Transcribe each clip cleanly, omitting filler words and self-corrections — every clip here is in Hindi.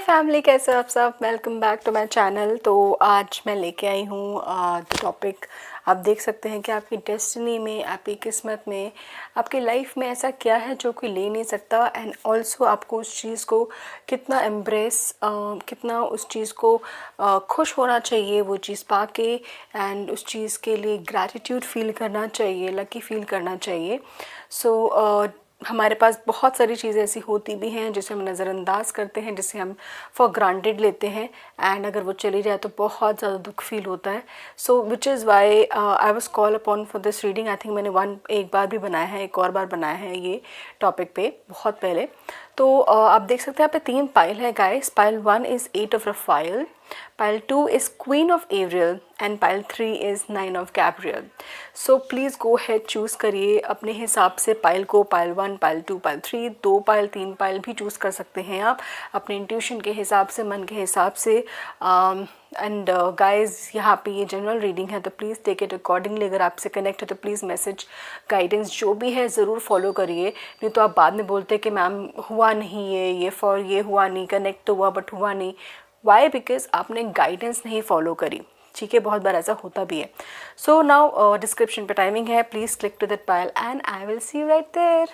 फैमिली, कैसे हो आप सब। Welcome back to my channel. तो आज मैं लेके आई हूँ द टॉपिक। आप देख सकते हैं कि आपकी डेस्टिनी में, आपकी किस्मत में, आपकी लाइफ में ऐसा क्या है जो कोई ले नहीं सकता। एंड ऑल्सो आपको उस चीज़ को कितना एम्ब्रेस, कितना उस चीज़ को खुश होना चाहिए वो चीज़ पाके, एंड उस चीज़ के लिए ग्रैटिट्यूड फील करना चाहिए, लकी फील करना चाहिए। सो हमारे पास बहुत सारी चीज़ें ऐसी होती भी हैं जिसे हम नज़रअंदाज करते हैं, जिसे हम फॉर ग्रांटेड लेते हैं, एंड अगर वो चली जाए तो बहुत ज़्यादा दुख फील होता है। So which is why I was call upon for this reading. I think मैंने एक बार भी बनाया है, एक और बार बनाया है ये टॉपिक पे बहुत पहले। तो आप देख सकते हैं यहाँ पे 3 पाइल है guys. Pile 1 is 8 of Rafale, pile 2 is Queen of Ariel and pile 3 is 9 of Gabriel. So please go had choose करिए अपने हिसाब से पाइल को। Pile 1, pile 2, pile 3, 2 pile 3 pile भी चूज़ कर सकते हैं आप अपने इंट्यूशन के हिसाब से, मन के हिसाब से। एंड गाइज यहाँ पे ये जनरल रीडिंग है तो प्लीज़ टेक इट अकॉर्डिंगली। अगर आपसे कनेक्ट है तो प्लीज़ मैसेज गाइडेंस जो भी है ज़रूर फॉलो करिए, नहीं तो आप बाद में बोलते हैं कि मैम हुआ नहीं ये हुआ नहीं, कनेक्ट तो हुआ बट हुआ नहीं। वाई? बिकॉज आपने गाइडेंस नहीं फॉलो करी। ठीक है, बहुत बार ऐसा होता भी है। सो नाउ डिस्क्रिप्शन पे टाइमिंग है, please click to that pile and I will see you right there.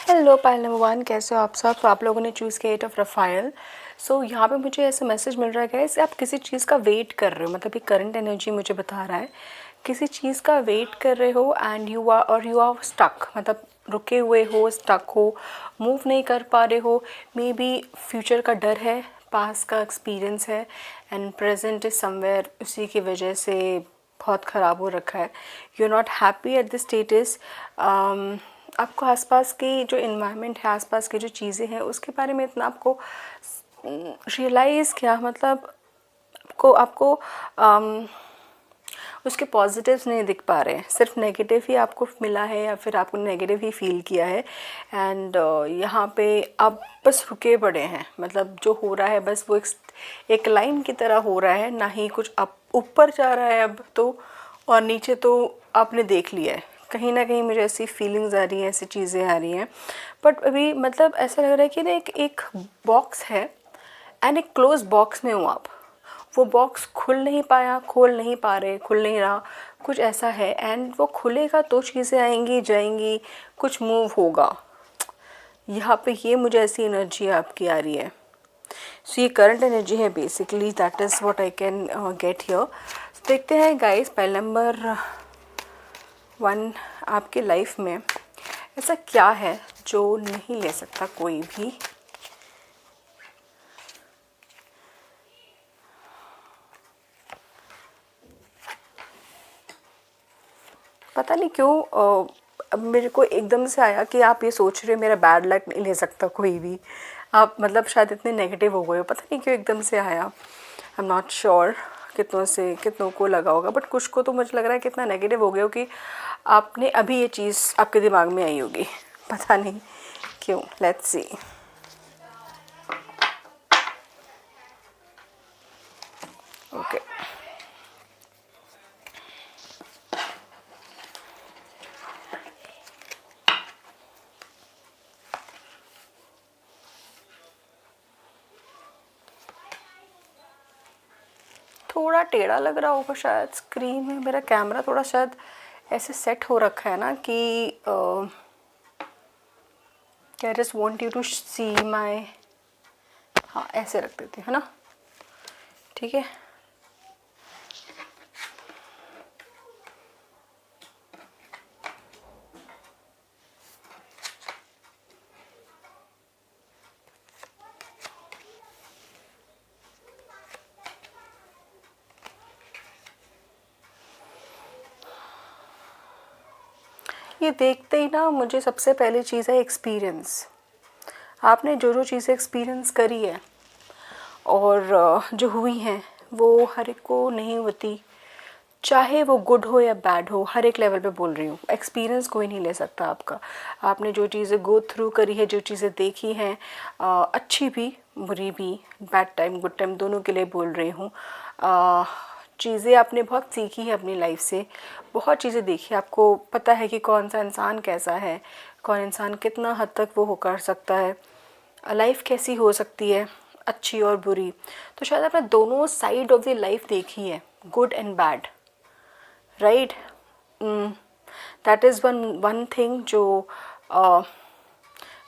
Hello pile number 1, कैसे हो आप सब। तो आप लोगों ने चूज़ किया 8 ऑफ रफाइल। सो यहाँ पे मुझे ऐसा मैसेज मिल रहा है गाइस, आप किसी चीज़ का वेट कर रहे हो। मतलब ये करंट एनर्जी मुझे बता रहा है किसी चीज़ का वेट कर रहे हो एंड यू आर स्टक। मतलब रुके हुए हो, स्टक हो, मूव नहीं कर पा रहे हो। मे बी फ्यूचर का डर है, पास का एक्सपीरियंस है, एंड प्रेजेंट इज समवेयर उसी की वजह से बहुत ख़राब हो रखा है। You are not happy at the status. आपको आसपास की जो इन्वायरमेंट है, आसपास की जो चीज़ें हैं उसके बारे में इतना आपको रियलाइज़ क्या, मतलब आपको उसके पॉजिटिव्स नहीं दिख पा रहे हैं, सिर्फ नेगेटिव ही आपको मिला है या फिर आपने नेगेटिव ही फील किया है। एंड यहाँ पे आप बस रुके पड़े हैं। मतलब जो हो रहा है बस वो एक लाइन की तरह हो रहा है, ना ही कुछ आप ऊपर जा रहा है अब तो, और नीचे तो आपने देख लिया है। कहीं ना कहीं मुझे ऐसी फीलिंग्स आ रही हैं, ऐसी चीज़ें आ रही हैं। बट अभी मतलब ऐसा लग रहा है कि ना एक बॉक्स है एंड एक क्लोज बॉक्स में हूँ आप। वो बॉक्स खोल नहीं पा रहे, खुल नहीं रहा, कुछ ऐसा है। एंड वो खुलेगा तो चीज़ें आएंगी जाएंगी, कुछ मूव होगा। यहाँ पे ये मुझे ऐसी एनर्जी आपकी आ रही है। सो ये करंट एनर्जी है basically, that is what I can get here. देखते हैं गाइस, पाइल नंबर 1 आपके लाइफ में ऐसा क्या है जो नहीं ले सकता कोई भी। पता नहीं क्यों अब मेरे को एकदम से आया कि आप ये सोच रहे हो मेरा बैड लक नहीं ले सकता कोई भी। आप मतलब शायद इतने नेगेटिव हो गए हो, पता नहीं क्यों एकदम से आया। आई एम नॉट श्योर कितनों को लगा होगा, बट कुछ को तो मुझे लग रहा है कितना नेगेटिव हो गया हो कि आपने अभी ये चीज़ आपके दिमाग में आई होगी, पता नहीं क्यों। Let's see. ओके, थोड़ा टेढ़ा लग रहा होगा शायद स्क्रीन में। मेरा कैमरा थोड़ा शायद ऐसे सेट हो रखा है ना कि I just want you to see my. हाँ, ऐसे रख देती हूँ, है ना, ठीक है। ये देखते ही ना मुझे सबसे पहली चीज़ है एक्सपीरियंस। आपने जो जो चीज़ें एक्सपीरियंस करी है और जो हुई हैं वो हर एक को नहीं होती, चाहे वो गुड हो या बैड हो। हर एक लेवल पे बोल रही हूँ, एक्सपीरियंस कोई नहीं ले सकता आपका। आपने जो चीज़ें गो थ्रू करी है, जो चीज़ें देखी हैं, अच्छी भी बुरी भी, बैड टाइम गुड टाइम दोनों के लिए बोल रही हूँ। चीज़ें आपने बहुत सीखी है अपनी लाइफ से, बहुत चीज़ें देखी। आपको पता है कि कौन सा इंसान कैसा है, कौन इंसान कितना हद तक वो हो कर सकता है, लाइफ कैसी हो सकती है। अच्छी और बुरी, तो शायद आपने दोनों साइड ऑफ द लाइफ देखी है, good and bad, right. That is one thing जो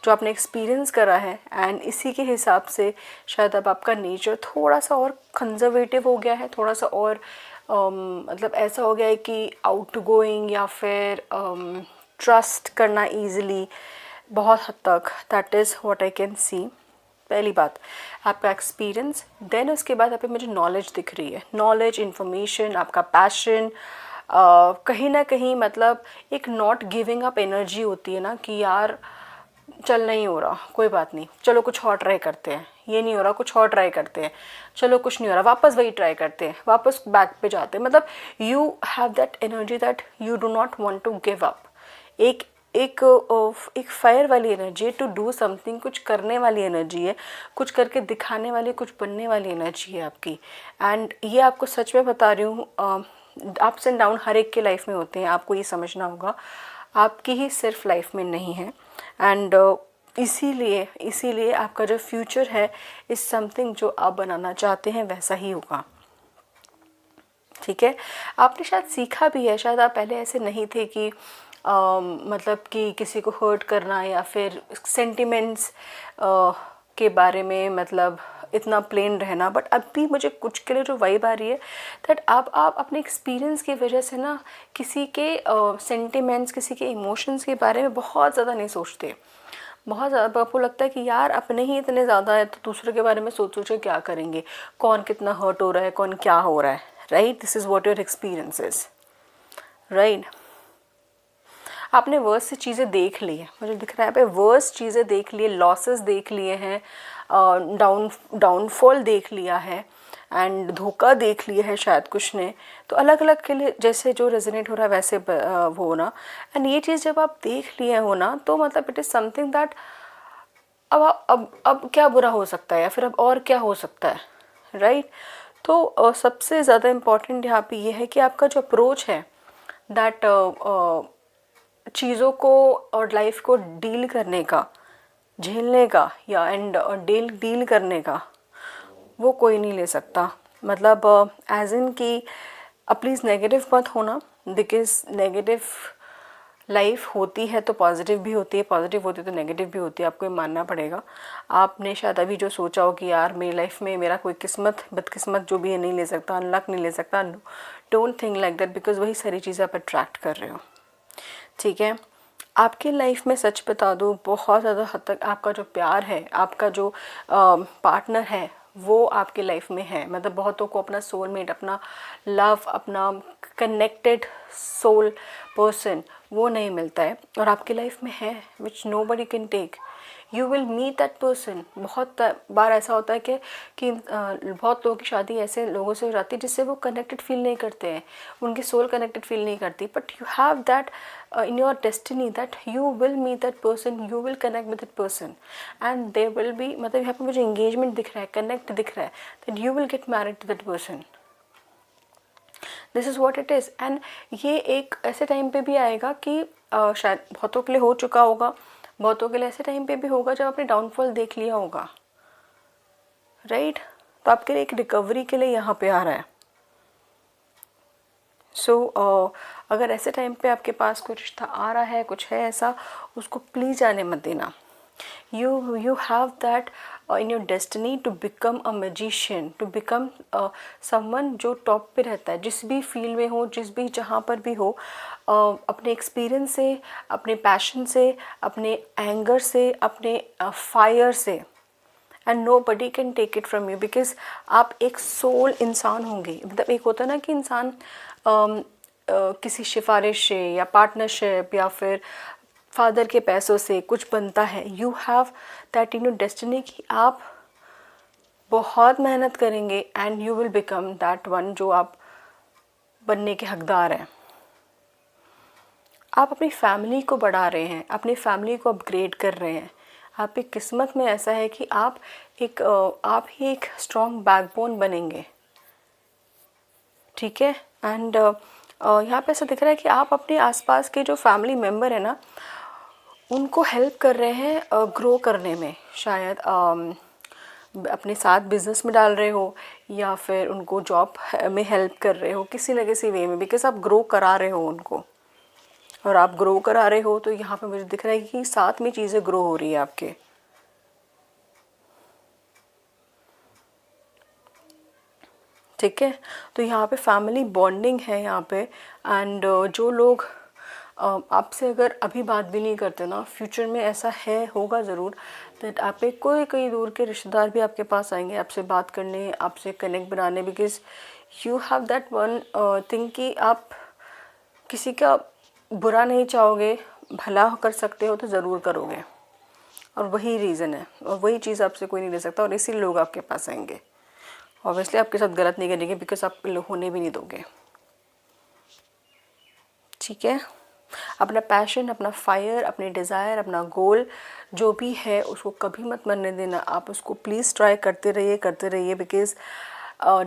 आपने एक्सपीरियंस करा है, एंड इसी के हिसाब से शायद अब आपका नेचर थोड़ा सा और कंजर्वेटिव हो गया है, थोड़ा सा और मतलब ऐसा हो गया है कि आउट गोइंग या फिर ट्रस्ट करना ईजिली बहुत हद तक। That is what I can सी। पहली बात आपका एक्सपीरियंस, देन उसके बाद यहाँ पे मुझे नॉलेज दिख रही है, नॉलेज, इन्फॉर्मेशन, आपका पैशन, कहीं ना कहीं मतलब एक नॉट गिविंग अप एनर्जी होती है ना कि यार चल नहीं हो रहा, कोई बात नहीं, चलो कुछ और ट्राई करते हैं, ये नहीं हो रहा कुछ और ट्राई करते हैं, चलो कुछ नहीं हो रहा वापस वही ट्राई करते हैं, वापस बैक पे जाते हैं। मतलब you have that energy that you do not want to give up. एक एक एक फायर वाली एनर्जी है, टू डू समथिंग, कुछ करने वाली एनर्जी है, कुछ करके दिखाने वाली, कुछ बनने वाली एनर्जी है आपकी। एंड ये आपको सच में बता रही हूँ, अप्स एंड डाउन हर एक के लाइफ में होते हैं, आपको ये समझना होगा, आपकी ही सिर्फ लाइफ में नहीं है। एंड इसीलिए आपका जो फ्यूचर है इज़ समथिंग जो आप बनाना चाहते हैं वैसा ही होगा, ठीक है। आपने शायद सीखा भी है, शायद आप पहले ऐसे नहीं थे कि मतलब कि किसी को हर्ट करना या फिर सेंटिमेंट्स के बारे में मतलब इतना प्लेन रहना, बट अभी मुझे कुछ के लिए जो वाइब आ रही है दैट आप अपने एक्सपीरियंस की वजह से ना किसी के सेंटिमेंट्स, किसी के इमोशंस के बारे में बहुत ज़्यादा नहीं सोचते। बहुत ज़्यादा आपको लगता है कि यार अपने ही इतने ज़्यादा है तो दूसरे के बारे में सोच क्या करेंगे, कौन कितना हर्ट हो रहा है, कौन क्या हो रहा है, right. This is what your experience is, right. आपने वर्स से चीज़ें देख ली है, मुझे दिख रहा है पे वर्स चीज़ें देख लिए, लॉसेस देख लिए हैं, डाउनफॉल देख लिया है, एंड धोखा देख लिया है शायद कुछ ने, तो अलग अलग के लिए जैसे जो रेजोनेट हो रहा है वैसे वो ना। एंड ये चीज़ जब आप देख लिए हो ना तो मतलब इट इज़ समथिंग दैट अब क्या बुरा हो सकता है या फिर अब और क्या हो सकता है, राइट। तो सबसे ज़्यादा इम्पॉर्टेंट यहाँ पे ये है कि आपका जो अप्रोच है दैट चीज़ों को और लाइफ को डील करने का, झेलने का या एंड डील करने का, वो कोई नहीं ले सकता। मतलब एज इन कि प्लीज़ नेगेटिव मत होना, बिकॉज नेगेटिव लाइफ होती है तो पॉजिटिव भी होती है, पॉजिटिव होती है तो नेगेटिव भी होती है, आपको ये मानना पड़ेगा। आपने शायद अभी जो सोचा हो कि यार मेरी लाइफ में मेरा कोई किस्मत बदकिस्मत जो भी है नहीं ले सकता, अनलक नहीं ले सकता, don't think like that, because वही सारी चीज़ें आप अट्रैक्ट कर रहे हो, ठीक है। आपकी लाइफ में सच बता दूँ बहुत ज़्यादा हद तक आपका जो प्यार है, आपका जो पार्टनर है वो आपके लाइफ में है। मतलब बहुतों को अपना सोलमेट, अपना लव, अपना कनेक्टेड सोल पर्सन वो नहीं मिलता है, और आपकी लाइफ में है which nobody can take. You will meet that person. बहुत बार ऐसा होता है कि बहुत लोगों की शादी ऐसे लोगों से हो जाती है जिससे वो कनेक्टेड फील नहीं करते हैं, उनकी सोल कनेक्टेड फील नहीं करती, but you have that in your destiny that you will meet that person, you will connect with that person, and there will be, मतलब यहाँ पे मुझे engagement दिख रहा है, connect दिख रहा है, that you will get married to that person. This is what it is. and ये एक ऐसे टाइम पे भी आएगा कि शायद बहुतों के लिए हो चुका होगा, बहुतों के लिए ऐसे टाइम पे भी होगा जब आपने डाउनफॉल देख लिया होगा, राइट। तो आपके लिए एक रिकवरी के लिए यहाँ पे आ रहा है। सो अगर ऐसे टाइम पे आपके पास कोई रिश्ता आ रहा है, कुछ है ऐसा, उसको प्लीज़ जाने मत देना। You have that in your destiny to become a magician, to become someone जो टॉप पे रहता है, जिस भी फील्ड में हो, जिस भी जहाँ पर भी हो, अपने एक्सपीरियंस से, अपने पैशन से, अपने एंगर से, अपने फायर से, and nobody can take it from you, because आप एक सोल इंसान होंगे। मतलब एक होता है ना कि इंसान किसी सिफारिश से या पार्टनरशिप या फिर फादर के पैसों से कुछ बनता है। You have that in your destiny कि आप बहुत मेहनत करेंगे and you will become that one जो आप बनने के हकदार हैं। आप अपनी फैमिली को बढ़ा रहे हैं, अपनी फैमिली को अपग्रेड कर रहे हैं। आपकी किस्मत में ऐसा है कि आप आप ही एक स्ट्रॉन्ग बैकबोन बनेंगे, ठीक है। एंड यहाँ पे ऐसा दिख रहा है कि आप अपने आसपास के जो फैमिली मेम्बर है ना उनको हेल्प कर रहे हैं ग्रो करने में। शायद अपने साथ बिज़नेस में डाल रहे हो या फिर उनको जॉब में हेल्प कर रहे हो किसी न किसी वे में, बिकॉज आप ग्रो करा रहे हो उनको, और आप ग्रो करा रहे हो तो यहाँ पे मुझे दिख रहा है कि साथ में चीज़ें ग्रो हो रही है आपके। ठीक है, तो यहाँ पे फैमिली बॉन्डिंग है यहाँ पे। एंड जो लोग आपसे अगर अभी बात भी नहीं करते ना, फ्यूचर में ऐसा है, होगा ज़रूर, दैट आप पे कोई कई दूर के रिश्तेदार भी आपके पास आएंगे आपसे बात करने, आपसे कनेक्ट बनाने, because you have that one thing कि आप किसी का बुरा नहीं चाहोगे, भला कर सकते हो तो ज़रूर करोगे, और वही रीज़न है, और वही चीज़ आपसे कोई नहीं ले सकता, और इसीलिए लोग आपके पास आएंगे। ऑब्वियसली आपके साथ गलत नहीं करेंगे, बिकॉज आप होने भी नहीं दोगे। ठीक है, अपना पैशन, अपना फायर, अपने डिज़ायर, अपना गोल जो भी है उसको कभी मत मरने देना। आप उसको प्लीज़ ट्राई करते रहिए, बिकॉज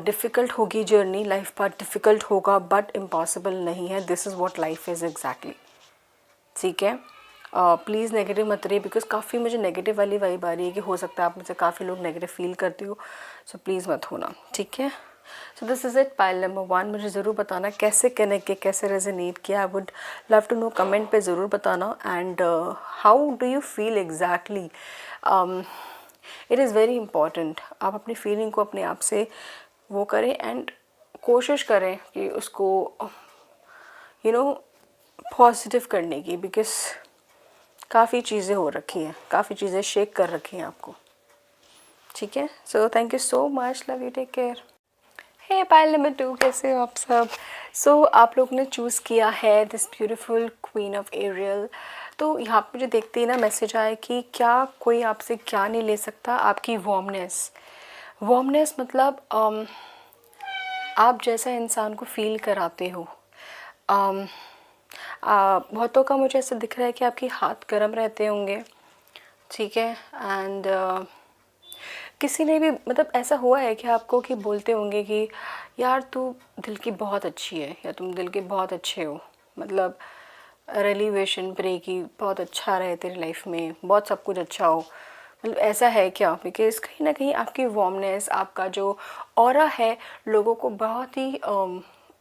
डिफ़िकल्ट होगी जर्नी, लाइफ पाथ डिफ़िकल्ट होगा, बट इम्पॉसिबल नहीं है। This is what life is exactly. ठीक है, प्लीज़ नेगेटिव मत रहिए, बिकॉज काफ़ी मुझे नेगेटिव वाली वाइब आ रही है कि हो सकता है आप मुझसे काफ़ी लोग नेगेटिव फील करते हो, सो प्लीज़ मत होना। ठीक है, so this is it, pile number 1। मुझे ज़रूर बताना कैसे कनेक्ट किया, कैसे रेजोनेट किया। I would love to know, comment पे ज़रूर बताना। And how do you feel exactly, it is very important. आप अपनी फीलिंग को अपने आप से वो करें, एंड कोशिश करें कि उसको पॉजिटिव करने की, बिकॉज काफ़ी चीज़ें हो रखी हैं, काफ़ी चीज़ें शेक कर रखी हैं आपको। ठीक है, so thank you so much, love you, take care. Hey pile number 2, कैसे हो आप सब? सो आप लोग ने चूज़ किया है this beautiful queen of aerial. तो यहाँ पे मुझे देखते ही ना मैसेज आया कि क्या कोई आपसे क्या नहीं ले सकता, आपकी वार्मनेस। वार्मनेस मतलब आप जैसा इंसान को फील कराते हो। बहुतों का मुझे ऐसा दिख रहा है कि आपके हाथ गर्म रहते होंगे। ठीक है, एंड किसी ने भी मतलब ऐसा हुआ है कि आपको कि बोलते होंगे कि यार तू दिल की बहुत अच्छी है, या तुम दिल के बहुत अच्छे हो, मतलब रेलिवेशन प्रे की बहुत अच्छा रहे तेरी लाइफ में, बहुत सब कुछ अच्छा हो, मतलब ऐसा है क्या? बिकॉज कहीं ना कहीं आपकी वार्मनेस, आपका जो ऑरा है लोगों को बहुत ही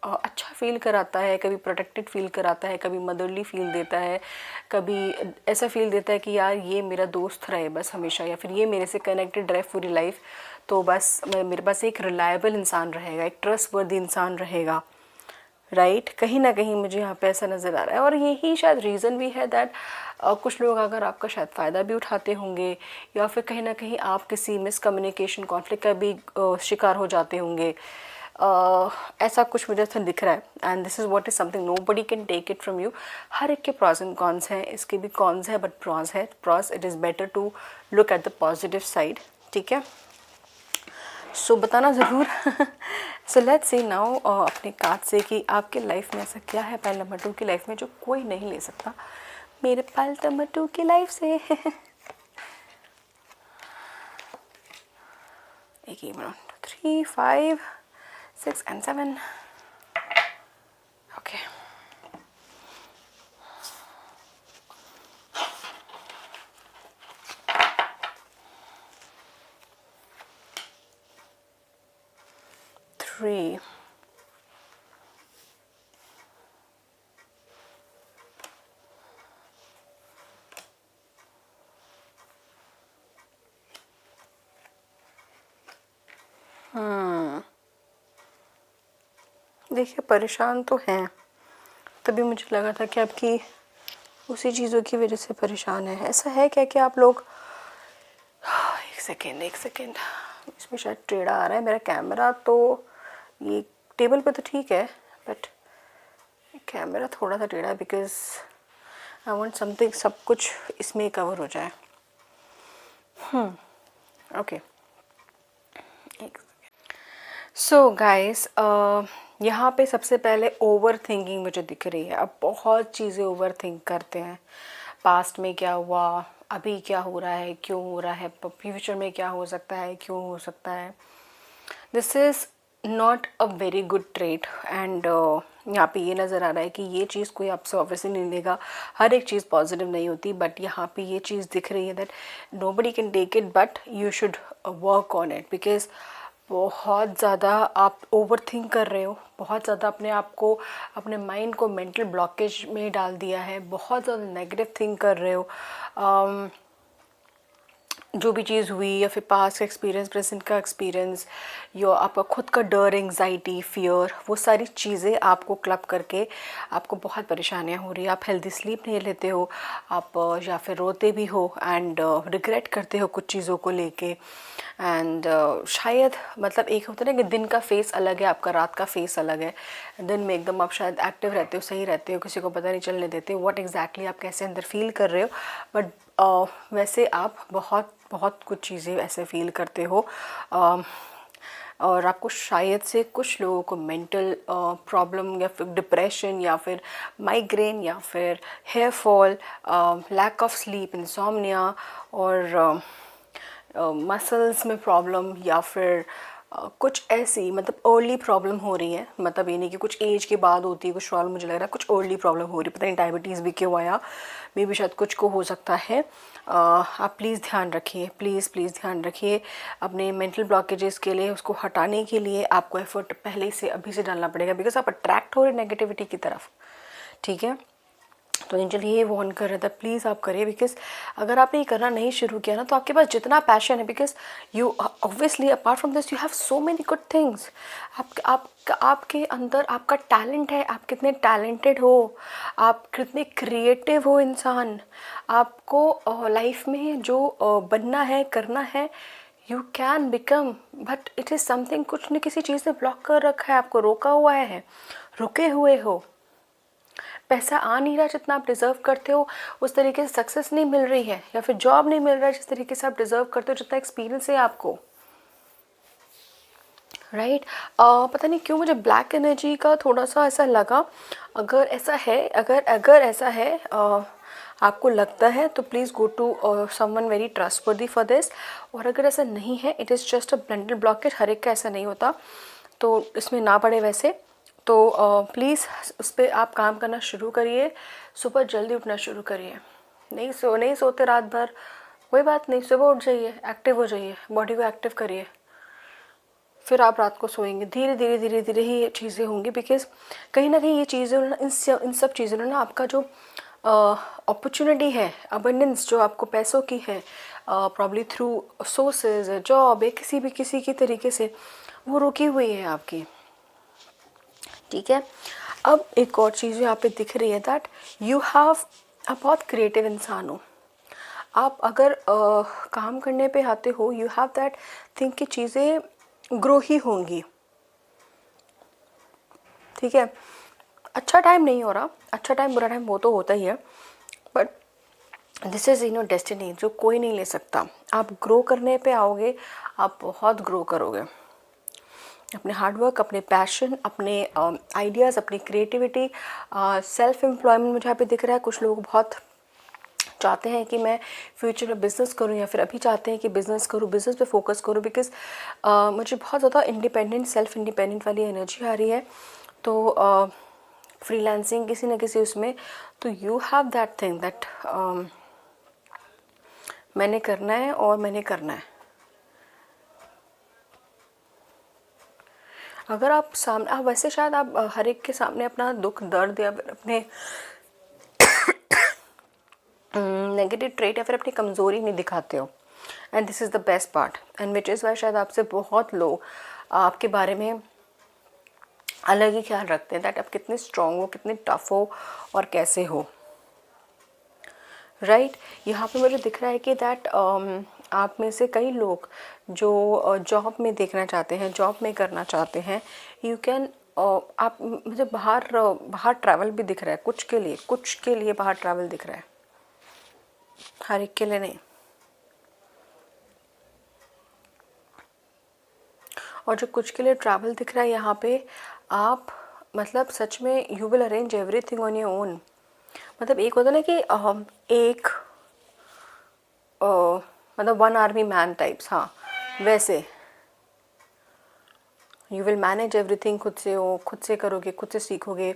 अच्छा फील कराता है, कभी प्रोटेक्टेड फील कराता है, कभी मदरली फील देता है, कभी ऐसा फील देता है कि यार ये मेरा दोस्त रहे बस हमेशा, या फिर ये मेरे से कनेक्टेड रहे पूरी लाइफ, तो बस मेरे पास एक रिलायबल इंसान रहेगा, एक ट्रस्टवर्दी इंसान रहेगा। राइट, कहीं ना कहीं मुझे यहाँ पे ऐसा नज़र आ रहा है, और यही शायद रीज़न भी है दैट कुछ लोग अगर आपका शायद फ़ायदा भी उठाते होंगे, या फिर कहीं ना कहीं आप किसी मिसकम्युनिकेशन कॉन्फ्लिक्ट का भी शिकार हो जाते होंगे। ऐसा कुछ मुझे ऐसा दिख रहा है, and this is what is something nobody can take it from you. हर एक के प्रॉस एंड कॉन्स हैं, इसके भी कॉन्स है बट प्रॉस है। Pros, it is better to look at the positive side. ठीक है, सो बताना ज़रूर। सो लेट्स सी नाउ अपने कार्ड से कि आपके लाइफ में ऐसा क्या है पाइल नंबर 2 की लाइफ में जो कोई नहीं ले सकता मेरे पाइल नंबर 2 की लाइफ से। एक ही मिनट, 3, 5, 6 and 7. Okay. Three. देखिए परेशान तो हैं, तभी मुझे लगा था कि आपकी उसी चीज़ों की वजह से परेशान है। ऐसा है क्या कि आप लोग, एक सेकेंड, इसमें शायद टेढ़ा आ रहा है मेरा कैमरा, तो ये टेबल पे तो ठीक है बट कैमरा थोड़ा सा टेढ़ा है, बिकॉज आई वांट समथिंग सब कुछ इसमें कवर हो जाए। ओके, सो गाइस, यहाँ पे सबसे पहले ओवर थिंकिंग मुझे दिख रही है। अब बहुत चीज़ें ओवर थिंक करते हैं, पास्ट में क्या हुआ, अभी क्या हो रहा है, क्यों हो रहा है, फ्यूचर में क्या हो सकता है, क्यों हो सकता है। This is not a very good trait. And यहाँ पे ये नज़र आ रहा है कि ये चीज़ कोई आपसे ऑब्वियसली नहीं लेगा, हर एक चीज़ पॉजिटिव नहीं होती, बट यहाँ पे ये चीज़ दिख रही है that nobody can take it but you should work on it, because बहुत ज़्यादा आप ओवर थिंक कर रहे हो, बहुत ज़्यादा अपने आप को, अपने माइंड को मेंटल ब्लॉकेज में डाल दिया है, बहुत ज़्यादा नेगेटिव थिंक कर रहे हो। जो भी चीज़ हुई या फिर पास्ट का एक्सपीरियंस, प्रेजेंट का एक्सपीरियंस, या आपका खुद का डर, एंग्जाइटी, फियर, वो सारी चीज़ें आपको क्लब करके आपको बहुत परेशानियां हो रही है। आप हेल्दी स्लीप नहीं लेते हो, आप या फिर रोते भी हो एंड रिग्रेट करते हो कुछ चीज़ों को लेके। एंड शायद मतलब एक होता है ना कि दिन का फेस अलग है, आपका रात का फेस अलग है। दिन में एकदम आप शायद एक्टिव रहते हो, सही रहते हो, किसी को पता नहीं चलने देते व्हाट एग्जैक्टली आप कैसे अंदर फील कर रहे हो, बट वैसे आप बहुत बहुत कुछ चीज़ें ऐसे फील करते हो। और आपको शायद से कुछ लोगों को मेंटल प्रॉब्लम या फिर डिप्रेशन या फिर माइग्रेन या फिर hair fall, lack of sleep, insomnia, और मसल्स में प्रॉब्लम, या फिर कुछ ऐसी मतलब अर्ली प्रॉब्लम हो रही है। मतलब ये नहीं कि कुछ एज के बाद होती है कुछ प्रॉब्लम, मुझे लग रहा है कुछ अर्ली प्रॉब्लम हो रही है, पता नहीं डायबिटीज़ भी क्यों आया, मे भी शायद कुछ को हो सकता है। आप प्लीज़ ध्यान रखिए, प्लीज़ प्लीज़ ध्यान रखिए अपने मेंटल ब्लॉकेजेस के लिए। उसको हटाने के लिए आपको एफर्ट पहले से अभी से डालना पड़ेगा, बिकॉज आप अट्रैक्ट हो रहे नेगेटिविटी की तरफ, ठीक है। तो एंजल ये वार्न कर रहा था प्लीज़ आप करिए, बिकॉज अगर आपने ये करना नहीं शुरू किया ना तो आपके पास जितना पैशन है, because you obviously apart from this you have so many good things. आपके अंदर आपका टैलेंट है, आप कितने टैलेंटेड हो, आप कितने क्रिएटिव हो इंसान। आपको लाइफ में जो बनना है, करना है, you can become, but it is something, कुछ न किसी चीज़ ने ब्लॉक कर रखा है, आपको रोका हुआ है, रुके हुए हो। पैसा आ नहीं रहा जितना आप डिज़र्व करते हो, उस तरीके से सक्सेस नहीं मिल रही है, या फिर जॉब नहीं मिल रहा है जिस तरीके से आप डिज़र्व करते हो, जितना एक्सपीरियंस है आपको, राइट। पता नहीं क्यों मुझे ब्लैक एनर्जी का थोड़ा सा ऐसा लगा। अगर ऐसा है, अगर ऐसा है, आपको लगता है तो please go to someone very trustworthy for this. और अगर ऐसा नहीं है, it is just a mental blockage, हर एक का ऐसा नहीं होता, तो इसमें ना पड़े वैसे। तो प्लीज़ उस पर आप काम करना शुरू करिए, सुबह जल्दी उठना शुरू करिए। नहीं सोते रात भर, कोई बात नहीं, सुबह उठ जाइए, एक्टिव हो जाइए, बॉडी को एक्टिव करिए, फिर आप रात को सोएंगे। धीरे धीरे धीरे धीरे ही ये चीज़ें होंगी, बिकॉज कहीं ना कहीं ये चीज़ें ना, इन सब चीज़ों ने ना आपका जो अपॉर्चुनिटी है, अबंडेंस जो आपको पैसों की है, प्रॉब्ली थ्रू सोर्सेज, जॉब या किसी की तरीके से, वो रुकी हुई है आपकी, ठीक है। अब एक और चीज़ यहाँ पे दिख रही है दैट यू हैव, आप बहुत क्रिएटिव इंसान हो। आप अगर काम करने पे आते हो, यू हैव दैट थिंक कि चीज़ें ग्रो ही होंगी, ठीक है। अच्छा टाइम नहीं हो रहा, अच्छा टाइम बुरा टाइम वो तो होता ही है, but this is in destiny जो कोई नहीं ले सकता। आप ग्रो करने पे आओगे, आप बहुत ग्रो करोगे। अपने हार्डवर्क, अपने पैशन, अपने आइडियाज़, अपनी क्रिएटिविटी, सेल्फ एम्प्लॉयमेंट मुझे यहाँ पे दिख रहा है। कुछ लोग बहुत चाहते हैं कि मैं फ्यूचर में बिज़नेस करूं, या फिर अभी चाहते हैं कि बिज़नेस करूं, बिज़नेस पे फोकस करूं, बिकॉज मुझे बहुत ज़्यादा इंडिपेंडेंट, सेल्फ इंडिपेंडेंट वाली एनर्जी आ रही है। तो फ्रीलांसिंग किसी न किसी उसमें, तो you have that thing that मैंने करना है और मैंने करना है। अगर आप सामने, आप वैसे शायद आप हर एक के सामने अपना दुख, दर्द, या फिर अपने नेगेटिव ट्रेट या फिर अपनी कमज़ोरी नहीं दिखाते हो। And this is the best part, and which is Y शायद आपसे बहुत लोग आपके बारे में अलग ही ख्याल रखते हैं, दैट आप कितने स्ट्रॉन्ग हो, कितने टफ हो, और कैसे हो, राइट। यहाँ पे मुझे दिख रहा है कि दैट आप में से कई लोग जो जॉब में देखना चाहते हैं, जॉब में करना चाहते हैं, यू कैन, आप, मुझे बाहर ट्रैवल भी दिख रहा है, कुछ के लिए बाहर ट्रैवल दिख रहा है, हर एक के लिए नहीं। और जो कुछ के लिए ट्रैवल दिख रहा है यहाँ पे, आप मतलब सच में you will arrange everything on your own. मतलब एक होता है ना कि एक मतलब वन आर्मी मैन टाइप्स, हाँ वैसे। यू विल मैनेज एवरीथिंग खुद से हो, खुद से करोगे, खुद से सीखोगे,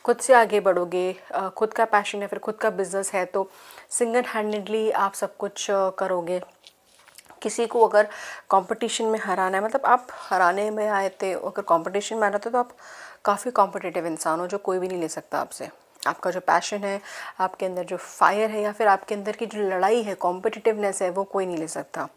खुद से आगे बढ़ोगे। खुद का पैशन है, फिर खुद का बिजनेस है तो सिंगल हैंडेडली आप सब कुछ करोगे। किसी को अगर कंपटीशन में हराना है, मतलब आप हराने में आए थे, अगर कंपटीशन में आ रहे थे तो आप काफ़ी कॉम्पिटिटिव इंसान हो जो कोई भी नहीं ले सकता आपसे। आपका जो पैशन है, आपके अंदर जो फायर है, या फिर आपके अंदर की जो लड़ाई है, कॉम्पिटिटिवनेस है, वो कोई नहीं ले सकता।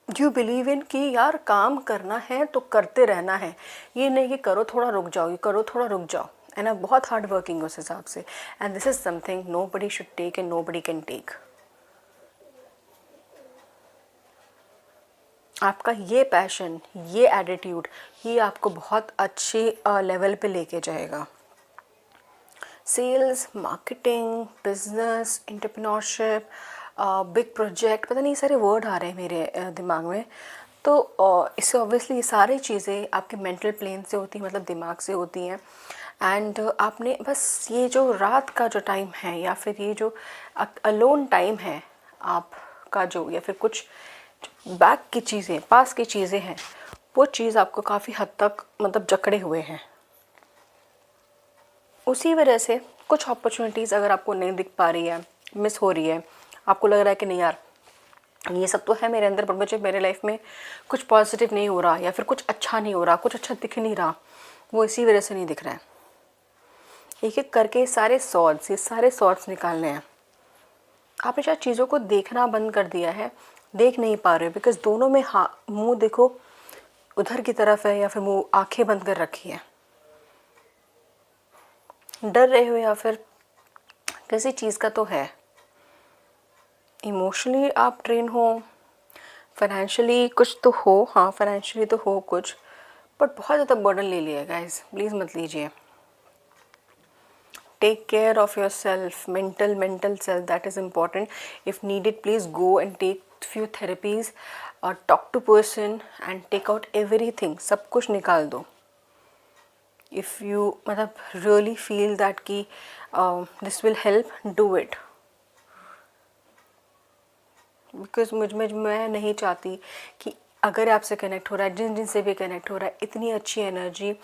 यू बिलीव इन कि यार काम करना है तो करते रहना है, ये नहीं कि करो थोड़ा रुक जाओ, ये करो थोड़ा रुक जाओ, है ना। बहुत हार्ड वर्किंग उस हिसाब से। And this is something nobody should take and nobody can take. आपका ये पैशन, ये एटीट्यूड, ये आपको बहुत अच्छे लेवल पे लेके जाएगा। Sales, marketing, business, entrepreneurship, big project, पता नहीं सारे वर्ड आ रहे हैं मेरे दिमाग में। तो इससे ऑब्वियसली ये सारी चीज़ें आपके मेंटल प्लेन से होती हैं, मतलब दिमाग से होती हैं। एंड आपने बस ये जो रात का जो टाइम है, या फिर ये जो अलोन टाइम है आपका, जो या फिर कुछ बैक की चीज़ें, पास की चीज़ें हैं, वो चीज़ आपको काफ़ी हद तक मतलब जकड़े हुए हैं। उसी वजह से कुछ अपॉर्चुनिटीज़ अगर आपको नहीं दिख पा रही है, मिस हो रही है, आपको लग रहा है कि नहीं यार ये सब तो है मेरे अंदर, पर मुझे मेरे लाइफ में कुछ पॉजिटिव नहीं हो रहा, या फिर कुछ अच्छा नहीं हो रहा, कुछ अच्छा दिख नहीं रहा, वो इसी वजह से नहीं दिख रहा है। एक एक करके ये सारे सॉर्ट्स निकालने हैं। आपने शायद चीज़ों को देखना बंद कर दिया है, देख नहीं पा रहे हो, बिकॉज दोनों में मुंह देखो उधर की तरफ है, या फिर मुंह आंखें बंद कर रखी है। डर रहे हो, या फिर किसी चीज़ का तो है। इमोशनली आप ट्रेन हो, फाइनेंशियली कुछ तो हो, हाँ फाइनेंशियली तो हो कुछ, बट बहुत ज़्यादा बर्डन ले लिया गाइस, प्लीज़ मत लीजिए। Take care of yourself, mental self, that is important. If needed, please go and take few therapies or talk to person and take out everything, सब कुछ निकाल दो। If you मतलब really feel that कि this will help, do it. Because मैं नहीं चाहती कि अगर आपसे कनेक्ट हो रहा है, जिन से भी कनेक्ट हो रहा है, इतनी अच्छी एनर्जी,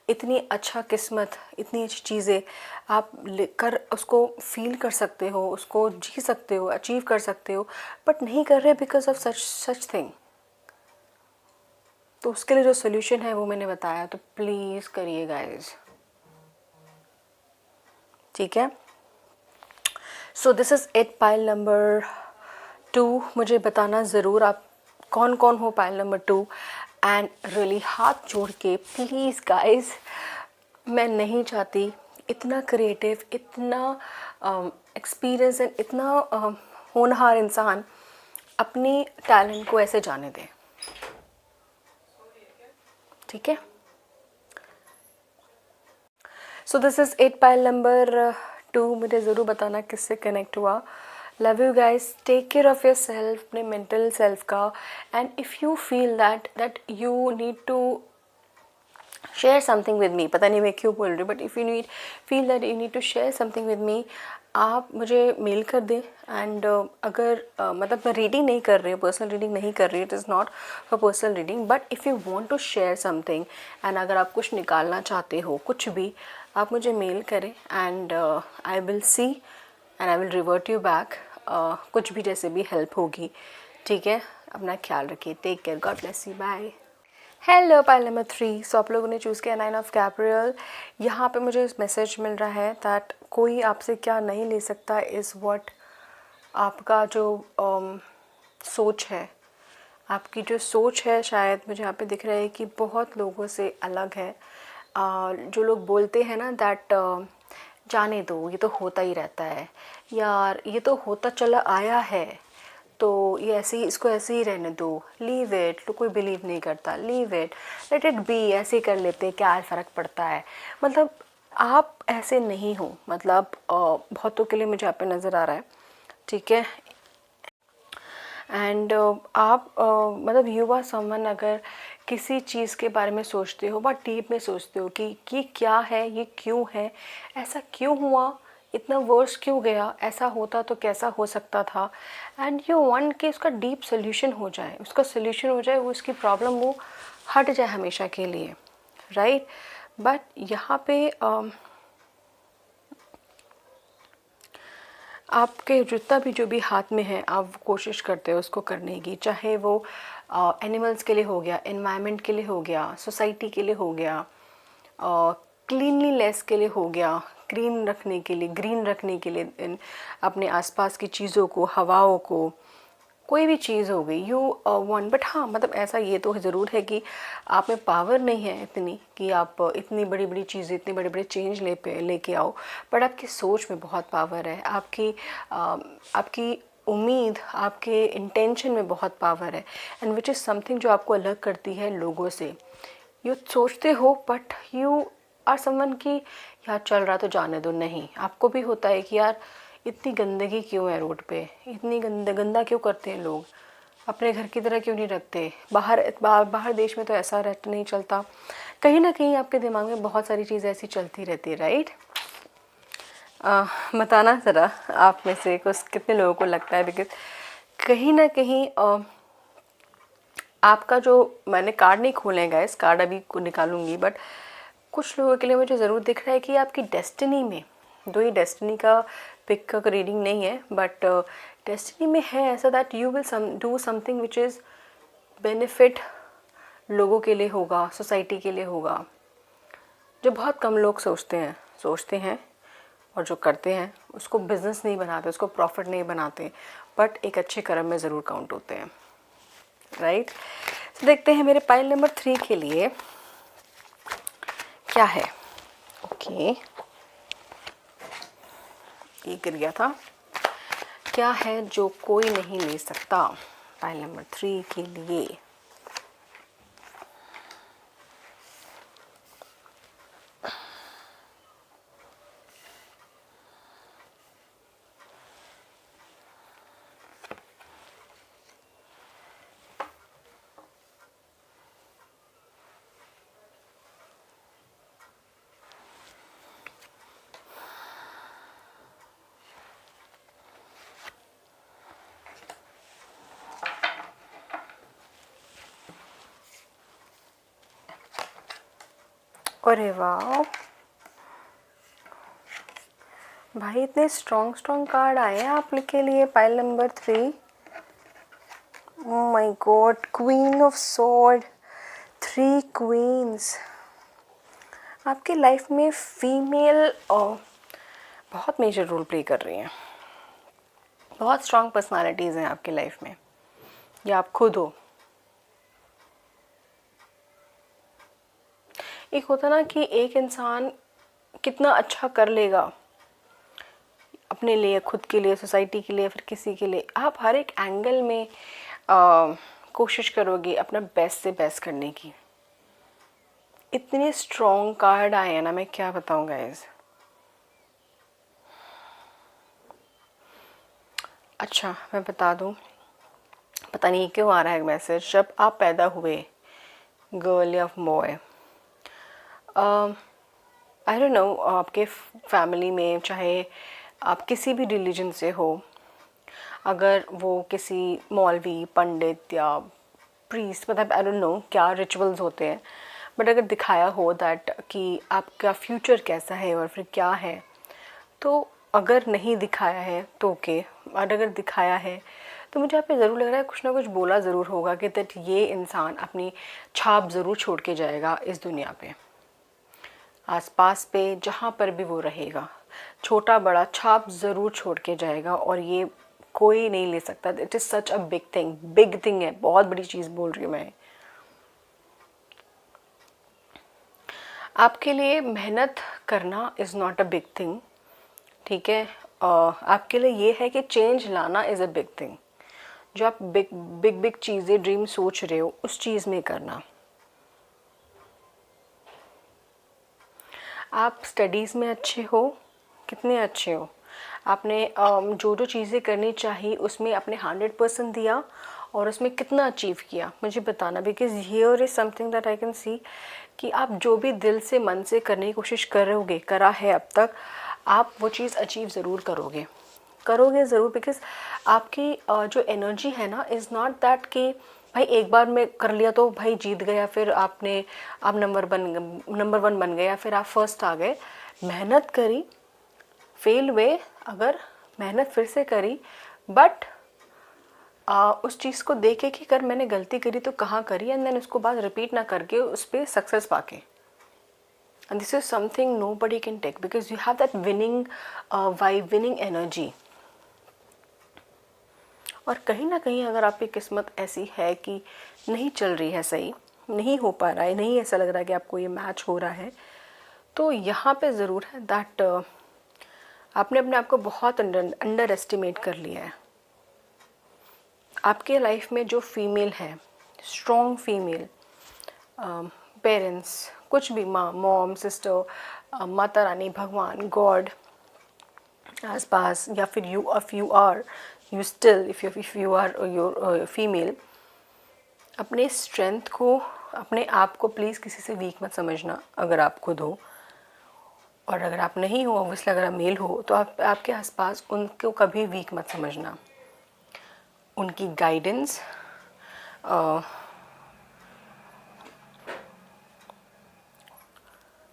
इतनी अच्छा किस्मत, इतनी अच्छी चीज़ें आप लेकर उसको फील कर सकते हो, उसको जी सकते हो, अचीव कर सकते हो, बट नहीं कर रहे बिकॉज ऑफ सच थिंग। तो उसके लिए जो सोल्यूशन है वो मैंने बताया, तो प्लीज़ करिए गाइज, ठीक है। So this is it, pile number 2। मुझे बताना ज़रूर आप कौन कौन हो पाइल नंबर 2। एंड रियली हाथ जोड़ के प्लीज़ गाइज, मैं नहीं चाहती इतना क्रिएटिव, इतना एक्सपीरियंस एंड इतना होनहार इंसान अपनी टैलेंट को ऐसे जाने दे, ठीक है। So this is it, pile number 2। मुझे ज़रूर बताना किससे कनेक्ट हुआ। Love you guys, take care of your self, अपने मेंटल सेल्फ का। And if you feel that you need to share something with me, पता नहीं मैं क्यों बोल रही हूँ, but if you feel that you need to share something with me, आप मुझे मेल कर दें। एंड अगर मतलब मैं रीडिंग नहीं कर रही हूँ, पर्सनल रीडिंग नहीं कर रही हूँ, it is not for personal reading, but if you want to share something and अगर आप कुछ निकालना चाहते हो, कुछ भी, आप मुझे मेल करें and I will C and I will revert you back, कुछ भी जैसे भी हेल्प होगी, ठीक है। अपना ख्याल रखिए, take care, God bless you, bye. Hello, pile number 3। So आप लोगों ने चूज़ किया 9 ऑफ कैप्रियल। यहाँ पे मुझे मैसेज मिल रहा है दैट कोई आपसे क्या नहीं ले सकता इज़ व्हाट आपका जो सोच है, आपकी जो सोच है, शायद मुझे यहाँ पे दिख रहा है कि बहुत लोगों से अलग है। जो लोग बोलते हैं ना दैट जाने दो, ये तो होता ही रहता है यार, ये तो होता चला आया है, तो ये ऐसे ही, इसको ऐसे ही रहने दो, लीव इट, तो कोई बिलीव नहीं करता, leave it, let it be, ऐसे ही कर लेते, क्या फ़र्क पड़ता है। मतलब आप ऐसे नहीं हो, मतलब बहुतों के लिए मुझे यहाँ पे नज़र आ रहा है, ठीक है। एंड आप मतलब यू आर समवन, अगर किसी चीज़ के बारे में सोचते हो, बहुत डीप में सोचते हो कि ये क्या है, ये क्यों है, ऐसा क्यों हुआ, इतना वर्स क्यों गया, ऐसा होता तो कैसा हो सकता था, एंड यू वांट कि उसका डीप सोल्यूशन हो जाए, उसका सोल्यूशन हो जाए, वो उसकी प्रॉब्लम वो हट जाए हमेशा के लिए, राइट। बट यहाँ पे आपके जितना भी जो भी हाथ में है आप कोशिश करते हो उसको करने की, चाहे वो एनिमल्स के लिए हो गया, एनवायरनमेंट के लिए हो गया, सोसाइटी के लिए हो गया, क्लीनलीनेस के लिए हो गया, ग्रीन रखने के लिए अपने आसपास की चीज़ों को, हवाओं को, कोई भी चीज़ हो गई यू वांट। बट हाँ, मतलब ऐसा ये तो ज़रूर है कि आप में पावर नहीं है इतनी कि आप इतनी बड़ी बड़ी चीज़ें, इतने बड़े बड़े चेंज लेके आओ, बट आपकी सोच में बहुत पावर है, आपकी उम्मीद, आपके इंटेंशन में बहुत पावर है, एंड विच इज़ समथिंग जो आपको अलग करती है लोगों से। यू सोचते हो बट यू आर समवन की यार चल रहा तो जाने दो, नहीं, आपको भी होता है कि यार इतनी गंदगी क्यों है रोड पे, इतनी गंदा क्यों करते हैं लोग, अपने घर की तरह क्यों नहीं रखते, बाहर देश में तो ऐसा रहता नहीं चलता, कहीं ना कहीं आपके दिमाग में बहुत सारी चीज़ें ऐसी चलती रहती है, राइट। बताना ज़रा आप में से कुछ कितने लोगों को लगता है, बिकॉज कहीं ना कहीं आपका जो, मैंने कार्ड नहीं खोले गाइस, कार्ड अभी को निकालूंगी, बट कुछ लोगों के लिए मुझे ज़रूर दिख रहा है कि आपकी डेस्टिनी में, दो ही डेस्टिनी का पिक का रीडिंग नहीं है, बट डेस्टिनी में है ऐसा that you will do something which is benefit लोगों के लिए होगा, सोसाइटी के लिए होगा, जो बहुत कम लोग सोचते हैं और जो करते हैं उसको बिज़नेस नहीं बनाते, उसको प्रॉफिट नहीं बनाते, बट एक अच्छे कर्म में ज़रूर काउंट होते हैं, राइट। तो देखते हैं मेरे पाइल नंबर 3 के लिए क्या है। ओके, ये गिर गया था। क्या है जो कोई नहीं ले सकता, पाइल नंबर 3 के लिए। अरे वाह भाई, इतने स्ट्रॉन्ग कार्ड आए हैं आप के लिए, pile number 3। Oh my God, queen of sword, 3 queens. आपके लाइफ में फीमेल बहुत मेजर रोल प्ले कर रही हैं, बहुत स्ट्रॉन्ग पर्सनालिटीज़ हैं आपकी लाइफ में, या आप खुद हो। एक होता ना कि एक इंसान कितना अच्छा कर लेगा अपने लिए, खुद के लिए, सोसाइटी के लिए, फिर किसी के लिए, आप हर एक एंगल में कोशिश करोगे अपना बेस्ट से बेस्ट करने की। इतने स्ट्रॉन्ग कार्ड आए हैं ना, मैं क्या बताऊँ गाइस। अच्छा मैं बता दूँ, पता नहीं क्यों आ रहा है मैसेज, जब आप पैदा हुए, गर्ल या बॉय, आई डोंट नो, आपके फैमिली में, चाहे आप किसी भी रिलीजन से हो, अगर वो किसी मौलवी, पंडित या प्रीस्ट, मतलब आई डोंट नो क्या रिचुअल्स होते हैं, बट अगर दिखाया हो दैट कि आपका फ्यूचर कैसा है और फिर क्या है, तो अगर नहीं दिखाया है तो ओके, और अगर दिखाया है तो मुझे यहाँ पे ज़रूर लग रहा है कुछ ना कुछ बोला ज़रूर होगा कि दैट ये इंसान अपनी छाप ज़रूर छोड़ के जाएगा इस दुनिया पे, आसपास पे जहाँ पर भी वो रहेगा, छोटा बड़ा छाप ज़रूर छोड़ के जाएगा, और ये कोई नहीं ले सकता। It is such a big thing है, बहुत बड़ी चीज़ बोल रही हूँ मैं। आपके लिए मेहनत करना is not a big thing, ठीक है। आपके लिए ये है कि चेंज लाना इज़ अ बिग थिंग। जो आप बिग चीज़ें, ड्रीम सोच रहे हो, उस चीज़ में करना। आप स्टडीज़ में अच्छे हो, कितने अच्छे हो, आपने जो जो चीज़ें करनी चाहिए उसमें अपने 100% दिया, और उसमें कितना अचीव किया मुझे बताना, because here is something that I can सी कि आप जो भी दिल से, मन से करने की कोशिश करोगे, करा है अब तक, आप वो चीज़ अचीव ज़रूर करोगे ज़रूर, बिकॉज़ आपकी जो एनर्जी है ना इज़ नॉट दैट कि भाई एक बार में कर लिया तो भाई जीत गया, फिर आप नंबर 1 बन गए या फिर आप फर्स्ट आ गए। मेहनत करी, फेल हुए, अगर मेहनत फिर से करी, बट उस चीज़ को देखे कि अगर मैंने गलती करी तो कहाँ करी, एंड देन उसको बाद रिपीट ना करके उस पर सक्सेस पाके। And this is something nobody can take, because you have that winning vibe, winning energy. और कहीं ना कहीं अगर आपकी किस्मत ऐसी है कि नहीं चल रही है, सही नहीं हो पा रहा है, नहीं ऐसा लग रहा है कि आपको ये मैच हो रहा है, तो यहाँ पे ज़रूर है दैट आपने अपने आप को बहुत अंडर एस्टिमेट कर लिया है। आपके लाइफ में जो फीमेल है, स्ट्रॉन्ग फीमेल, पेरेंट्स, कुछ भी, माँ, मॉम, सिस्टर, माता रानी, भगवान, गॉड आस पास, या फिर you, if you are your female, अपने स्ट्रेंथ को, अपने आप को प्लीज़ किसी से वीक मत समझना अगर आप खुद हो। और अगर आप नहीं हो, ऑब्वियसली अगर आप मेल हो, तो आप आपके आसपास उनको कभी वीक मत समझना। उनकी गाइडेंस,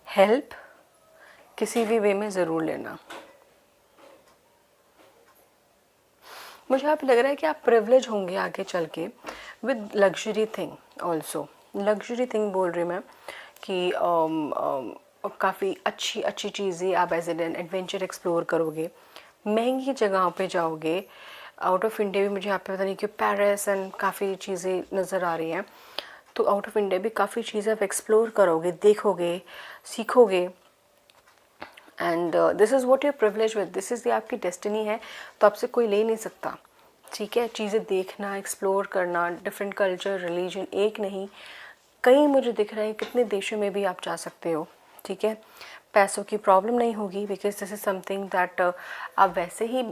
हेल्प किसी भी वे में ज़रूर लेना। मुझे आप लग रहा है कि आप प्रिविलेज होंगे आगे चल के with luxury thing also. Luxury thing बोल रही मैं कि काफ़ी अच्छी चीज़ें आप एज एन एडवेंचर एक्सप्लोर करोगे, महंगी जगहों पे जाओगे। आउट ऑफ इंडिया भी मुझे यहाँ पे पता नहीं कि पेरिस एंड काफ़ी चीज़ें नज़र आ रही हैं, तो आउट ऑफ इंडिया भी काफ़ी चीज़ें आप एक्सप्लोर करोगे, देखोगे, सीखोगे। And this is what your privilege with, this is आपकी डेस्टिनी है, तो आपसे कोई ले नहीं सकता। ठीक है, चीज़ें देखना, एक्सप्लोर करना, डिफरेंट कल्चर, रिलीजन, एक नहीं कई मुझे दिख रहा है कितने देशों में भी आप जा सकते हो। ठीक है, पैसों की प्रॉब्लम नहीं होगी, because this is something that आप वैसे ही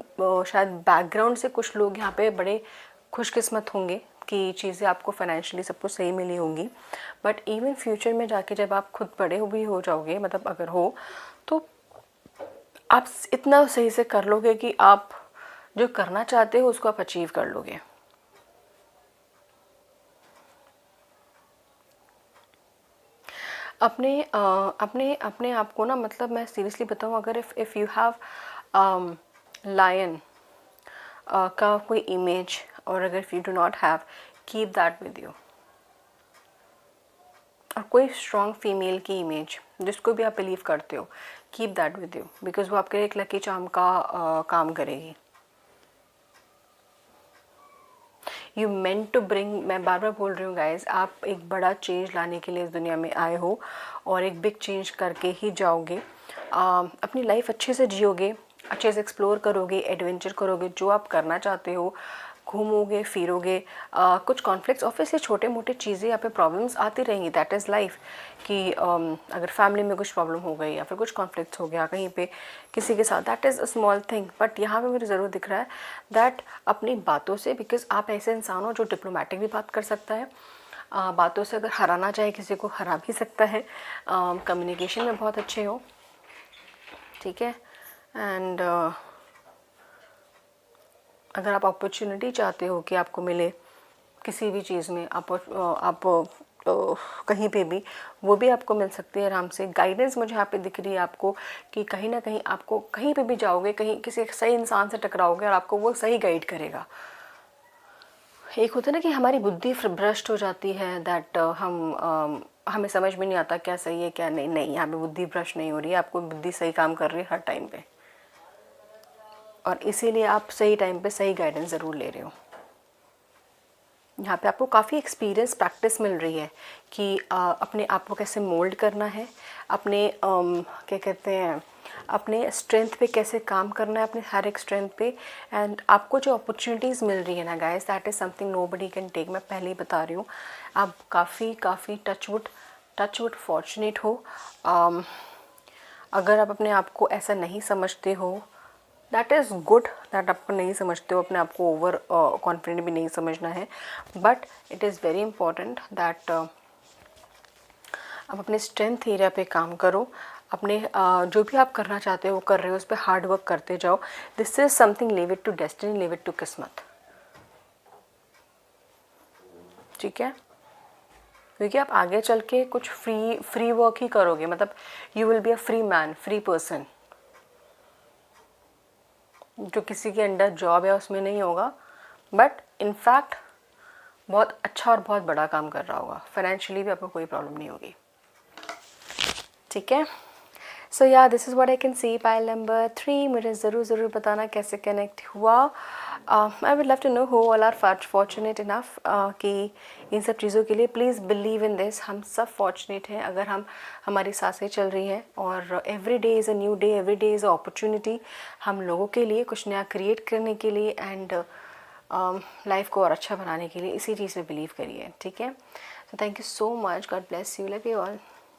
शायद बैकग्राउंड से कुछ लोग यहाँ पे बड़े खुशकिस्मत होंगे कि चीज़ें आपको फाइनेंशियली सब कुछ सही मिली होंगी। बट इवन फ्यूचर में जाके जब आप खुद बड़े भी हो जाओगे, मतलब अगर हो, तो आप इतना सही से कर लोगे कि आप जो करना चाहते हो उसको आप अचीव कर लोगे। अपने आप को ना, मतलब मैं सीरियसली बताऊँ, अगर इफ़ यू हैव लायन का कोई इमेज, और अगर if you do not have, keep that with you. और कोई स्ट्रॉन्ग फीमेल की इमेज जिसको भी आप बिलीव करते हो, keep that with you, because वो आपके एक लकी चार्म का काम करेगी। यू मेंट टू ब्रिंग, मैं बार बार बोल रही हूँ गाइज, आप एक बड़ा चेंज लाने के लिए इस दुनिया में आए हो, और एक बिग चेंज करके ही जाओगे। अपनी लाइफ अच्छे से जियोगे, अच्छे से एक्सप्लोर करोगे, एडवेंचर करोगे, जो आप करना चाहते हो, घूमोगे फिरोगे। कुछ कॉन्फ्लिक्ट्स, ऑब्वियसली छोटे मोटे चीज़ें यहाँ पे प्रॉब्लम्स आती रहेंगी, दैट इज़ लाइफ। कि अगर फैमिली में कुछ प्रॉब्लम हो गई या फिर कुछ कॉन्फ्लिक्ट्स हो गया कहीं पे किसी के साथ, that is a small thing. But यहाँ पे मुझे ज़रूर दिख रहा है दैट अपनी बातों से, बिकॉज आप ऐसे इंसान हो जो डिप्लोमेटिक भी बात कर सकता है, बातों से अगर हराना चाहे किसी को हरा भी सकता है, कम्युनिकेशन में बहुत अच्छे हो। ठीक है, एंड अगर आप अपॉर्चुनिटी चाहते हो कि आपको मिले किसी भी चीज़ में, आप कहीं पे भी, वो भी आपको मिल सकती है आराम से। गाइडेंस मुझे यहाँ पे दिख रही है आपको कि कहीं ना कहीं आपको कहीं पे भी जाओगे, कहीं किसी सही इंसान से टकराओगे और आपको वो सही गाइड करेगा। एक होता है ना कि हमारी बुद्धि भ्रष्ट हो जाती है, दैट हमें समझ में नहीं आता क्या सही है क्या नहीं। नहीं, यहाँ पे बुद्धि भ्रष्ट नहीं हो रही है, आपको बुद्धि सही काम कर रही है हर टाइम पे, और इसीलिए आप सही टाइम पे सही गाइडेंस ज़रूर ले रहे हो। यहाँ पे आपको काफ़ी एक्सपीरियंस, प्रैक्टिस मिल रही है कि अपने आप को कैसे मोल्ड करना है, अपने क्या कहते हैं, अपने स्ट्रेंथ पे कैसे काम करना है, अपने हर एक स्ट्रेंथ पे। एंड आपको जो अपॉर्चुनिटीज़ मिल रही है ना guys, that is something nobody can take. मैं पहले ही बता रही हूँ, आप काफ़ी टचवुड फॉर्चुनेट हो। अगर आप अपने आप को ऐसा नहीं समझते हो, दैट इज़ गुड, दैट आपको नहीं समझते हो, अपने आप को ओवर कॉन्फिडेंट भी नहीं समझना है। But it is very important that आप अपने स्ट्रेंथ एरिया पे काम करो, अपने जो भी आप करना चाहते हो वो कर रहे हो, उस पर हार्ड वर्क करते जाओ। This is something, leave it to destiny, leave it to किस्मत, ठीक है। क्योंकि आप आगे चल के कुछ फ्री वर्क ही करोगे, मतलब you will be a free man, free person. जो किसी के अंडर जॉब है उसमें नहीं होगा, बट इनफैक्ट बहुत अच्छा और बहुत बड़ा काम कर रहा होगा। फाइनेंशियली भी आपको कोई प्रॉब्लम नहीं होगी, ठीक है। सो या this is what I can see. Pile number 3, मुझे ज़रूर बताना कैसे कनेक्ट हुआ। I would love to know who all are fortunate enough कि इन सब चीज़ों के लिए प्लीज़ बिलीव इन दिस। हम सब फॉर्चुनेट हैं अगर हमारी सांसें चल रही हैं, और every day is a new day, every day is a opportunity हम लोगों के लिए कुछ नया क्रिएट करने के लिए, एंड लाइफ को और अच्छा बनाने के लिए। इसी चीज़ में बिलीव करिए, ठीक है। So thank you so much, God bless you, love you all.